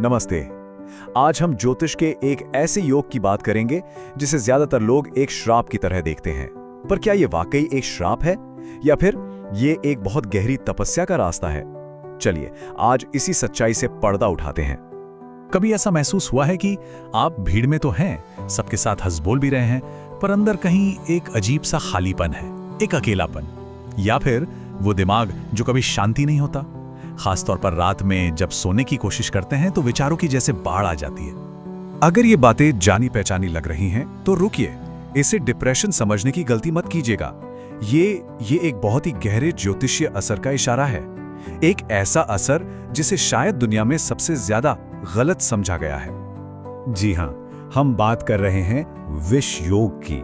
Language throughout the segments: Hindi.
नमस्ते। आज हम ज्योतिष के एक ऐसे योग की बात करेंगे जिसे ज्यादातर लोग एक श्राप की तरह देखते हैं। पर क्या ये वाकई एक श्राप है या फिर ये एक बहुत गहरी तपस्या का रास्ता है? चलिए आज इसी सच्चाई से पर्दा उठाते हैं। कभी ऐसा महसूस हुआ है कि आप भीड़ में तो हैं, सबके साथ हंस बोल भी रहे हैं, पर अंदर कहीं एक अजीब सा खालीपन है, एक अकेलापन, या फिर वो दिमाग जो कभी शांति नहीं होता। खासतौर पर रात में जब सोने की कोशिश करते हैं तो विचारों की जैसे बाढ़ आ जाती है। अगर ये बातें जानी पहचानी लग रही हैं तो रुकिए, इसे डिप्रेशन समझने की गलती मत कीजिएगा। ये एक बहुत ही गहरे ज्योतिषीय असर का इशारा है, एक ऐसा असर जिसे शायद दुनिया में सबसे ज्यादा गलत समझा गया है। जी हां, हम बात कर रहे हैं विष योग की,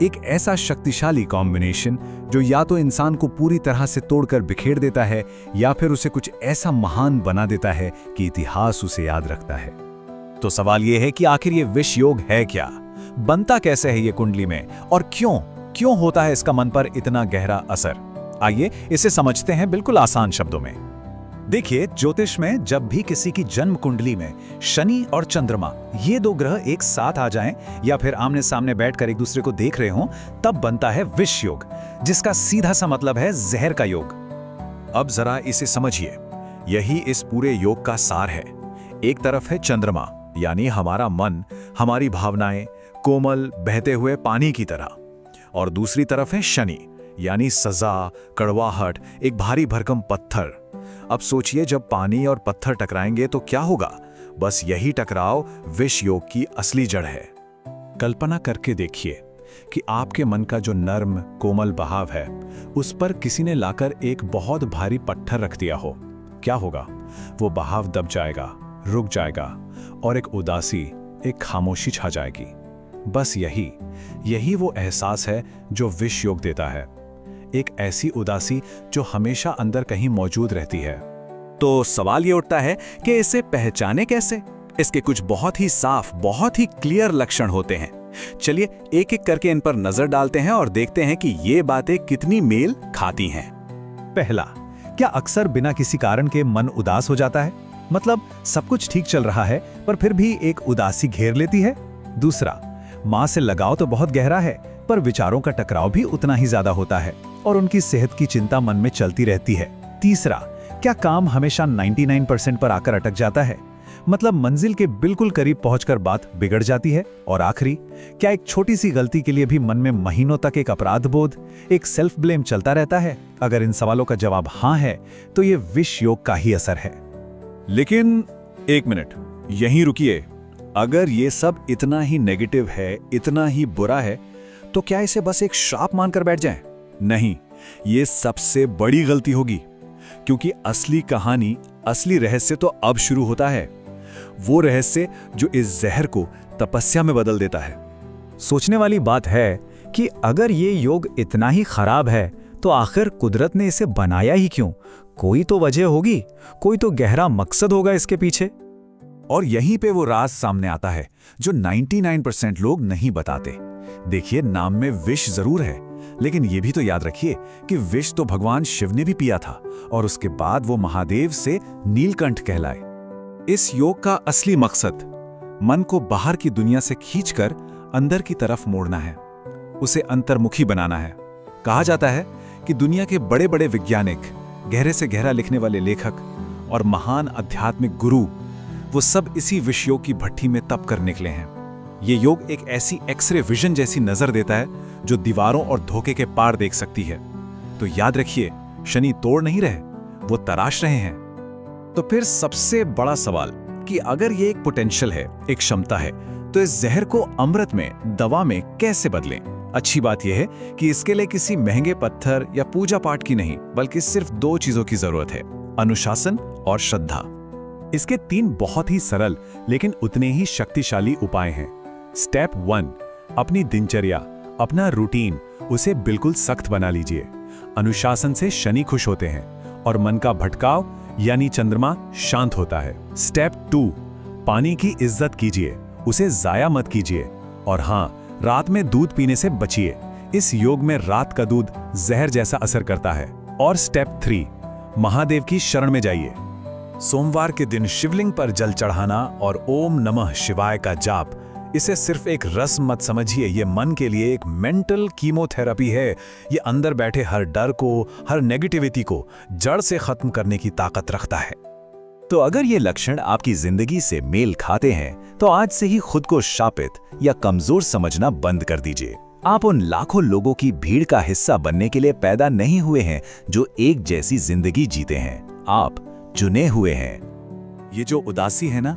एक ऐसा शक्तिशाली कॉम्बिनेशन जो या तो इंसान को पूरी तरह से तोड़कर बिखेर देता है या फिर उसे कुछ ऐसा महान बना देता है कि इतिहास उसे याद रखता है। तो सवाल यह है कि आखिर ये विष योग है क्या, बनता कैसे है ये कुंडली में, और क्यों होता है इसका मन पर इतना गहरा असर? आइए इसे समझते हैं बिल्कुल आसान शब्दों में। देखिए, ज्योतिष में जब भी किसी की जन्म कुंडली में शनि और चंद्रमा ये दो ग्रह एक साथ आ जाएं या फिर आमने सामने बैठकर एक दूसरे को देख रहे हों, तब बनता है विष योग, जिसका सीधा सा मतलब है जहर का योग। अब जरा इसे समझिए, यही इस पूरे योग का सार है। एक तरफ है चंद्रमा, यानी हमारा मन, हमारी भावनाएं, कोमल बहते हुए पानी की तरह, और दूसरी तरफ है शनि, यानी सजा, कड़वाहट, एक भारी भरकम पत्थर। अब सोचिए, जब पानी और पत्थर टकराएंगे तो क्या होगा? बस यही टकराव विष योग की असली जड़ है। कल्पना करके देखिए कि आपके मन का जो नर्म कोमल बहाव है, उस पर किसी ने लाकर एक बहुत भारी पत्थर रख दिया हो। क्या होगा? वो बहाव दब जाएगा, रुक जाएगा, और एक उदासी, एक खामोशी छा जाएगी। बस यही वो एहसास है जो विष योग देता है, एक ऐसी उदासी जो हमेशा अंदर कहीं मौजूद रहती है। तो सवाल ये उठता है कि इसे पहचाने कैसे? इसके कुछ बहुत ही साफ, बहुत ही क्लियर लक्षण होते हैं। चलिए एक एक करके इन पर नजर डालते हैं और देखते हैं कि ये बातें कितनी मेल खाती हैं। पहला, क्या अक्सर बिना किसी कारण के मन उदास हो जाता है? मतलब सब कुछ ठीक चल रहा है पर फिर भी एक उदासी घेर लेती है। दूसरा, मां से लगाव तो बहुत गहरा है पर विचारों का टकराव भी उतना ही ज्यादा होता है और उनकी सेहत की चिंता मन में चलती रहती है। तीसरा, क्या काम हमेशा 99% पर आकर अटक जाता है? मतलब मंजिल के बिल्कुल करीब पहुंचकर बात बिगड़ जाती है। और आखिरी, क्या एक छोटी सी गलती के लिए भी मन में महीनों तक एक अपराध बोध, एक सेल्फ ब्लेम चलता रहता है? अगर इन सवालों का जवाब हाँ है तो ये विष योग का ही असर है। लेकिन एक मिनट, यहीं रुकिए। अगर ये सब इतना ही नेगेटिव है, इतना ही बुरा है, तो क्या इसे बस एक श्राप मानकर बैठ जाएं? नहीं, ये सबसे बड़ी गलती होगी, क्योंकि असली कहानी, असली रहस्य तो अब शुरू होता है। वो रहस्य जो इस जहर को तपस्या में बदल देता है। सोचने वाली बात है कि अगर ये योग इतना ही खराब है तो आखिर कुदरत ने इसे बनाया ही क्यों? कोई तो वजह होगी, कोई तो गहरा मकसद होगा इसके पीछे। और यहीं पे वो राज सामने आता है जो 99% लोग नहीं बताते। देखिए, नाम में विष जरूर है, लेकिन ये भी तो याद रखिए कि विष तो भगवान शिव ने भी पिया था और उसके बाद वो महादेव से नीलकंठ कहलाए। इस योग का असली मकसद मन को बाहर की दुनिया से खींचकर अंदर की तरफ मोड़ना है, उसे अंतर्मुखी बनाना है। कहा जाता है कि दुनिया के बड़े बड़े वैज्ञानिक, गहरे से गहरा लिखने वाले लेखक और महान आध्यात्मिक गुरु, वो सब इसी विष योग की भट्ठी में तप कर निकले हैं। ये योग एक ऐसी एक्सरे विजन जैसी नजर देता है जो दीवारों और धोखे के पार देख सकती है। तो याद रखिए, शनि तोड़ नहीं रहे, वो तराश रहे हैं। तो फिर सबसे बड़ा सवाल कि अगर ये एक पोटेंशियल है, एक क्षमता है, तो इस जहर को अमृत में, दवा में कैसे बदलें? अच्छी बात यह है कि इसके लिए किसी महंगे पत्थर या पूजा पाठ की नहीं, बल्कि सिर्फ 2 चीजों की जरूरत है, अनुशासन और श्रद्धा। इसके 3 बहुत ही सरल लेकिन उतने ही शक्तिशाली उपाय हैं। स्टेप 1, अपनी दिनचर्या, अपना रूटीन, उसे बिल्कुल सख्त बना लीजिए। अनुशासन से शनि खुश होते हैं और मन का भटकाव यानी चंद्रमा शांत होता है। स्टेप 2, पानी की इज्जत कीजिए, उसे जाया मत कीजिए। और हाँ, रात में दूध पीने से बचिए, इस योग में रात का दूध जहर जैसा असर करता है। और स्टेप 3, महादेव की शरण में जाइए। सोमवार के दिन शिवलिंग पर जल चढ़ाना और ओम नमः शिवाय का जाप, इसे सिर्फ एक रस्म मत समझिए, ये मन के लिए एक मेंटल कीमोथेरेपी है। ये अंदर बैठे हर डर को, हर नेगेटिविटी को जड़ से खत्म करने की ताकत रखता है। तो अगर ये लक्षण आपकी जिंदगी से मेल खाते हैं तो आज से ही खुद को शापित या कमजोर समझना बंद कर दीजिए। आप उन लाखों लोगों की भीड़ का हिस्सा बनने के लिए पैदा नहीं हुए हैं जो एक जैसी जिंदगी जीते हैं। आप चुने हुए हैं। ये जो उदासी है ना,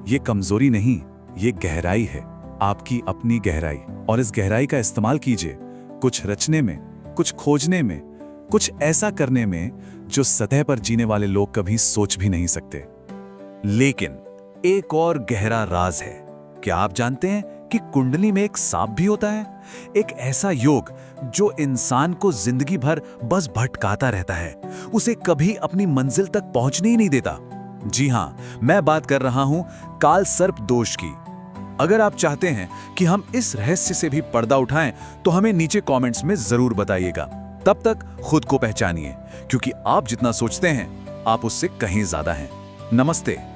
ये कमजोरी नहीं, ये गहराई है, आपकी अपनी गहराई। और इस गहराई का इस्तेमाल कीजिए, कुछ रचने में, कुछ खोजने में, कुछ ऐसा करने में जो सतह पर जीने वाले लोग कभी सोच भी नहीं सकते। लेकिन एक और गहरा राज है। क्या आप जानते हैं कि कुंडली में एक सांप भी होता है? एक ऐसा योग जो इंसान को जिंदगी भर बस भटकाता रहता है, उसे कभी अपनी मंजिल तक पहुंचने ही नहीं देता। जी हां, मैं बात कर रहा हूं काल सर्प दोष की। अगर आप चाहते हैं कि हम इस रहस्य से भी पर्दा उठाएं तो हमें नीचे कमेंट्स में जरूर बताइएगा। तब तक खुद को पहचानिए, क्योंकि आप जितना सोचते हैं आप उससे कहीं ज्यादा हैं। नमस्ते।